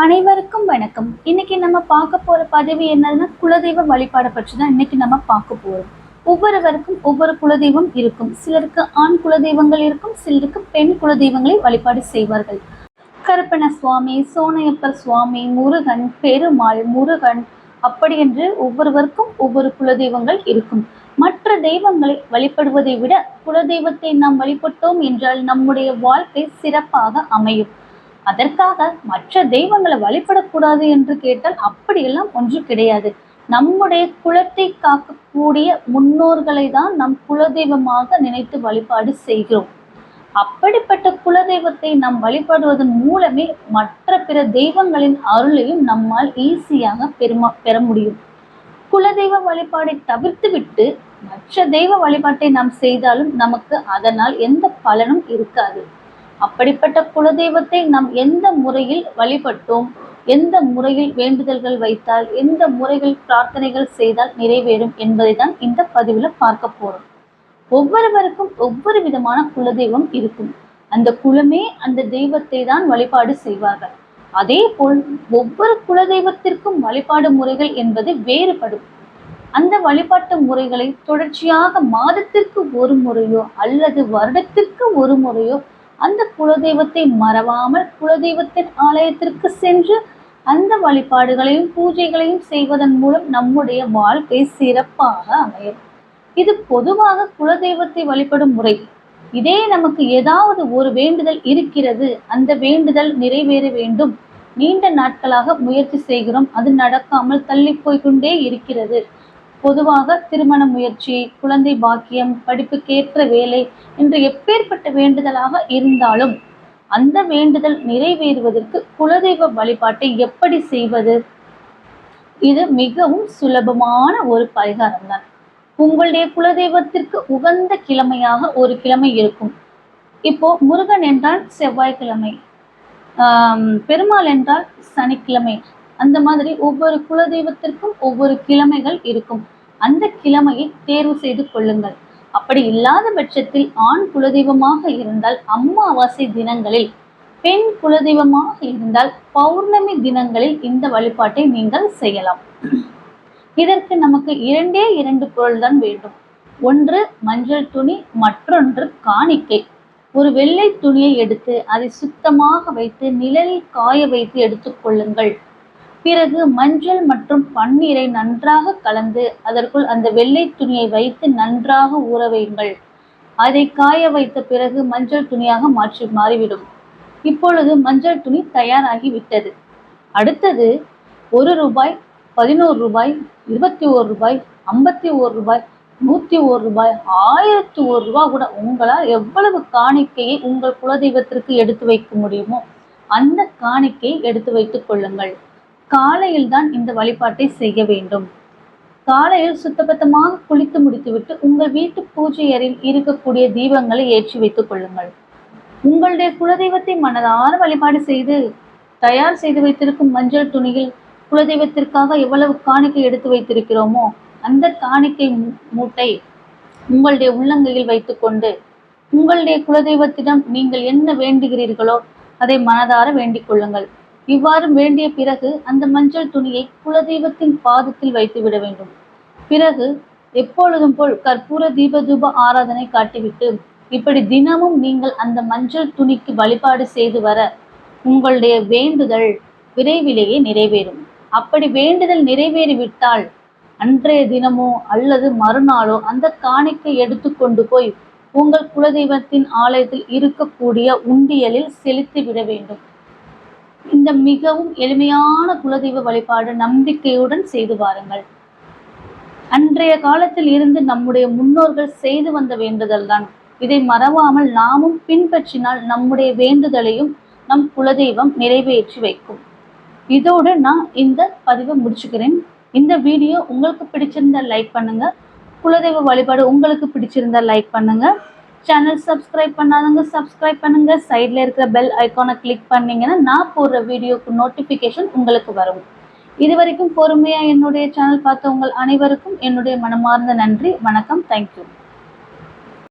அனைவருக்கும் வணக்கம். இன்னைக்கு நம்ம பார்க்க போற பதிவு என்னதுன்னா, குலதெய்வ வழிபாடை பற்றி தான் இன்னைக்கு நம்ம பார்க்க போறோம். ஒவ்வொருவருக்கும் ஒவ்வொரு குலதெய்வம் இருக்கும். சிலருக்கு ஆண் குலதெய்வங்கள் இருக்கும், சிலருக்கு பெண் குலதெய்வங்களை வழிபாடு செய்வார்கள். கருப்பண சுவாமி, சோனையப்பர் சுவாமி, முருகன், பெருமாள், முருகன் அப்படி என்று ஒவ்வொருவருக்கும் ஒவ்வொரு குலதெய்வங்கள் இருக்கும். மற்ற தெய்வங்களை வழிபடுவதை விட குலதெய்வத்தை நாம் வழிபட்டோம் என்றால் நம்முடைய வாழ்க்கை சிறப்பாக அமையும். அதற்காக மற்ற தெய்வங்களை வழிபடக்கூடாது என்று கேட்டால் அப்படியெல்லாம் ஒன்று கிடையாது. நம்முடைய குலத்தை காக்கக்கூடிய முன்னோர்களை தான் நம் குலதெய்வமாக நினைத்து வழிபாடு செய்கிறோம். அப்படிப்பட்ட குலதெய்வத்தை நாம் வழிபடுவதன் மூலமே மற்ற பிற தெய்வங்களின் அருளையும் நம்மால் ஈஸியாக பெற முடியும். குலதெய்வ வழிபாடை தவிர்த்துவிட்டு மற்ற தெய்வ வழிபாட்டை நாம் செய்தாலும் நமக்கு அதனால் எந்த பலனும் இருக்காது. அப்படிப்பட்ட குலதெய்வத்தை நாம் எந்த முறையில் வழிபட்டோம், எந்த முறையில் வேண்டுதல்கள் வைத்தால், எந்த முறைகள் பிரார்த்தனைகள் செய்தால் நிறைவேறும் என்பதை தான் இந்த பதிவுல பார்க்க போறோம். ஒவ்வொருவருக்கும் ஒவ்வொரு விதமான குலதெய்வம் இருக்கும். அந்த குலமே அந்த தெய்வத்தை தான் வழிபாடு செய்வார்கள். அதே போல் ஒவ்வொரு குலதெய்வத்திற்கும் வழிபாடு முறைகள் என்பது வேறுபடும். அந்த வழிபாட்டு முறைகளை தொடர்ச்சியாக மாதத்திற்கு ஒரு முறையோ அல்லது வருடத்திற்கு ஒரு முறையோ அந்த குலதெய்வத்தை மறவாமல் குலதெய்வத்தின் ஆலயத்திற்கு சென்று அந்த வழிபாடுகளையும் பூஜைகளையும் செய்வதன் மூலம் நம்முடைய வாழ்க்கை சிறப்பாக அமையும். இது பொதுவாக குலதெய்வத்தை வழிபடும் முறை. இதே நமக்கு ஏதாவது ஒரு வேண்டுதல் இருக்கிறது, அந்த வேண்டுதல் நிறைவேற வேண்டும், நீண்ட நாட்களாக முயற்சி செய்கிறோம், அது நடக்காமல் தள்ளி போய்கொண்டே இருக்கிறது. பொதுவாக திருமண முயற்சி, குழந்தை பாக்கியம், படிப்புக்கேற்ற வேலை என்று எப்பேற்பட்ட வேண்டுதலாக இருந்தாலும் அந்த வேண்டுதல் நிறைவேறுவதற்கு குலதெய்வ வழிபாட்டை எப்படி செய்வது? இது மிகவும் சுலபமான ஒரு பரிகாரம் தான். உங்களுடைய குலதெய்வத்திற்கு உகந்த கிழமையாக ஒரு கிழமை இருக்கும். இப்போ முருகன் என்றால் செவ்வாய்க்கிழமை, பெருமாள் என்றால் சனிக்கிழமை. அந்த மாதிரி ஒவ்வொரு குலதெய்வத்திற்கும் ஒவ்வொரு கிழமைகள் இருக்கும். அந்த கிழமையை தேர்வு செய்து கொள்ளுங்கள். அப்படி இல்லாத பட்சத்தில் ஆண் குலதெய்வமாக இருந்தால் அமாவாசை தினங்களில், பெண் குலதெய்வமாக இருந்தால் பௌர்ணமி தினங்களில் இந்த வழிபாட்டை நீங்கள் செய்யலாம். இதற்கு நமக்கு இரண்டு பொருள் தான் வேண்டும். ஒன்று மஞ்சள் துணி, மற்றொன்று காணிக்கை. ஒரு வெள்ளை துணியை எடுத்து அதை சுத்தமாக வைத்து நிழலில் காய வைத்து எடுத்துக்கொள்ளுங்கள். பிறகு மஞ்சள் மற்றும் பன்னீரை நன்றாக கலந்து அதற்குள் அந்த வெள்ளை துணியை வைத்து நன்றாக ஊற வையுங்கள். அதை காய வைத்த பிறகு மஞ்சள் துணியாக மாறிவிடும். இப்பொழுது மஞ்சள் துணி தயாராகி விட்டது. அடுத்தது 1 ரூபாய், 11 ரூபாய், 21 ரூபாய், 51 ரூபாய், 101 ரூபாய், 1001 ரூபாய் கூட உங்களால் எவ்வளவு காணிக்கையை உங்கள் குலதெய்வத்திற்கு எடுத்து வைக்க முடியுமோ அந்த காணிக்கையை எடுத்து வைத்துக் கொள்ளுங்கள். காலையில் தான் இந்த வழிபாட்டை செய்ய வேண்டும். காலையில் சுத்தபத்தமாக குளித்து முடித்துவிட்டு உங்கள் வீட்டு பூஜை அறையில் இருக்கக்கூடிய தீபங்களை ஏற்றி வைத்துக் கொள்ளுங்கள். உங்களுடைய குலதெய்வத்தை மனதார வழிபாடு செய்து தயார் செய்து வைத்திருக்கும் மஞ்சள் துணியில் குலதெய்வத்திற்காக எவ்வளவு காணிக்கை எடுத்து வைத்திருக்கிறோமோ அந்த காணிக்கை மூட்டை உங்களுடைய உள்ளங்கையில் வைத்துக்கொண்டு உங்களுடைய குலதெய்வத்திடம் நீங்கள் என்ன வேண்டுகிறீர்களோ அதை மனதார வேண்டிக் கொள்ளுங்கள். இவ்வாறு வேண்டிய பிறகு அந்த மஞ்சள் துணியை குலதெய்வத்தின் பாதத்தில் வைத்து விட வேண்டும். பிறகு எப்பொழுதும் போல் கற்பூர தூப ஆராதனை காட்டிவிட்டு இப்படி தினமும் நீங்கள் அந்த மஞ்சள் துணிக்கு வழிபாடு செய்து வர உங்களுடைய வேண்டுதல் விரைவிலேயே நிறைவேறும். அப்படி வேண்டுதல் நிறைவேறிவிட்டால் அன்றைய தினமோ அல்லது மறுநாளோ அந்த காணிக்கை எடுத்து கொண்டு போய் உங்கள் குலதெய்வத்தின் ஆலயத்தில் இருக்கக்கூடிய உண்டியலில் செலுத்தி விட வேண்டும். இந்த மிகவும் எளிமையான குலதெய்வ வழிபாடு நம்பிக்கையுடன் செய்து வாருங்கள். அன்றைய காலத்தில் இருந்து நம்முடைய முன்னோர்கள் செய்து வந்த வேண்டுதல் தான். இதை மறவாமல் நாமும் பின்பற்றினால் நம்முடைய வேண்டுதலையும் நம் குலதெய்வம் நிறைவேற்றி வைக்கும். இதோடு நான் இந்த பதிவை முடிச்சுக்கிறேன். இந்த வீடியோ உங்களுக்கு பிடிச்சிருந்தா லைக் பண்ணுங்க. குலதெய்வ வழிபாடு உங்களுக்கு பிடிச்சிருந்தா லைக் பண்ணுங்க. சேனல் சப்ஸ்கிரைப் பண்ணாதவங்க சப்ஸ்கிரைப் பண்ணுங்க. சைடில் இருக்கிற பெல் ஐக்கானை கிளிக் பண்ணீங்கன்னா நான் போடுற வீடியோக்கு நோட்டிஃபிகேஷன் உங்களுக்கு வரும். இது வரைக்கும் பொறுமையாக என்னுடைய சேனல் பார்த்த உங்கள் அனைவருக்கும் என்னுடைய மனமார்ந்த நன்றி. வணக்கம். தேங்க்யூ.